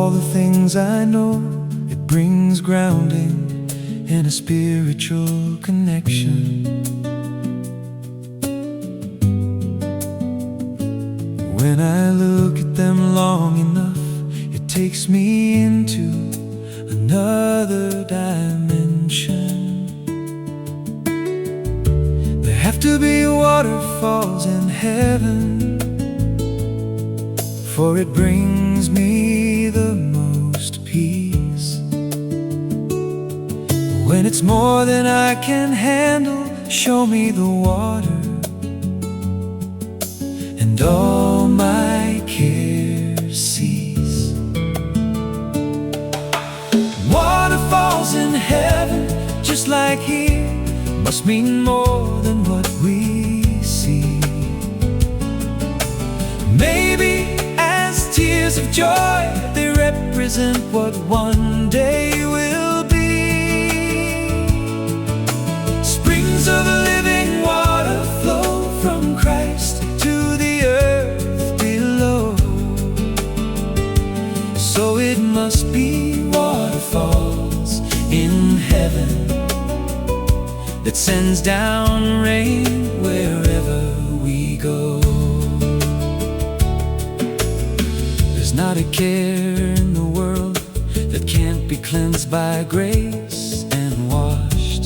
all the things I know, it brings grounding in a spiritual connection. When I look at them long enough, it takes me into another dimension. There have to be waterfalls in heaven, for it brings me the most peace. When it's more than I can handle, show me the water, and all my cares cease. Waterfalls in heaven, just like here, must mean more than what we see. Maybe as tears of joy, they represent what one day will be. Springs of living water flow from Christ to the earth below. So it must be waterfalls in heaven that sends down rain wherever we go. There's not a care in the world that can't be cleansed by grace and washed.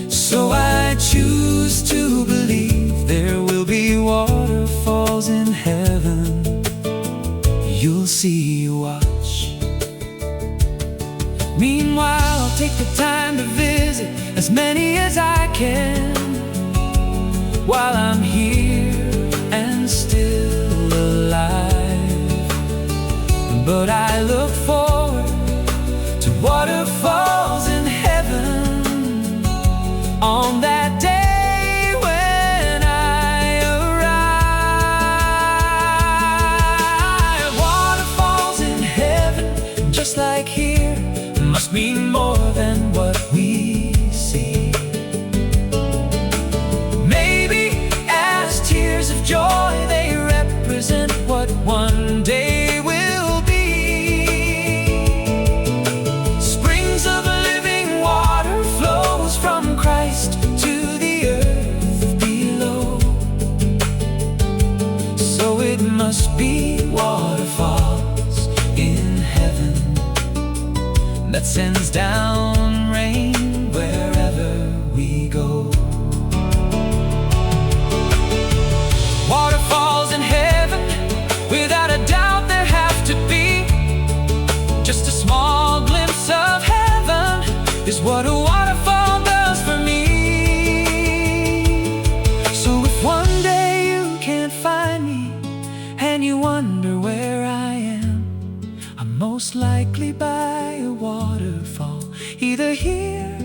So I choose to believe there will be waterfalls in heaven. You'll see, watch. Meanwhile, I'll take the time to visit as many as I can while I'm here and still alive. But I look forward to waterfalls in heaven on that day when I arrive. Waterfalls in heaven, just like here, must mean more than what we see. Maybe as tears of joy, they represent what one day will be. Springs of living water flows from Christ to the earth below. So it must be waterfalls in heaven that sends down rain wherever we go. Waterfalls in heaven, without a doubt there have to be. Just a small glimpse of heaven is what a waterfall does for me. So if one day you can't find me and you wonder where I am, I'm most likely by a waterfall. Either here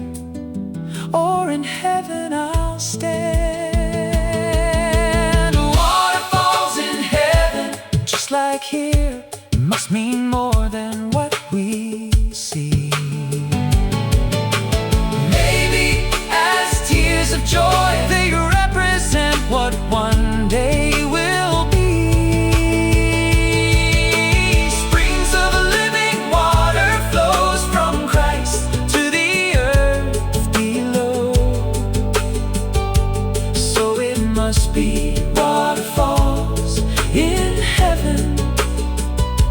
or in heaven I'll stand. Waterfalls in heaven, just like here, must mean more than what we see. Maybe as tears of joy, they represent what one day will be. Springs of living water flows from Christ to the earth below. So it must be waterfalls in heaven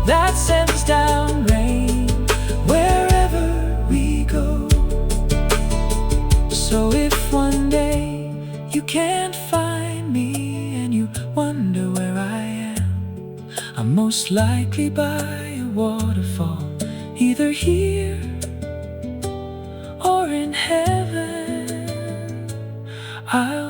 that sends down rain wherever we go. So if one day you can't find me and you wonder where I am, I'm most likely by a waterfall, either here or in heaven. I'll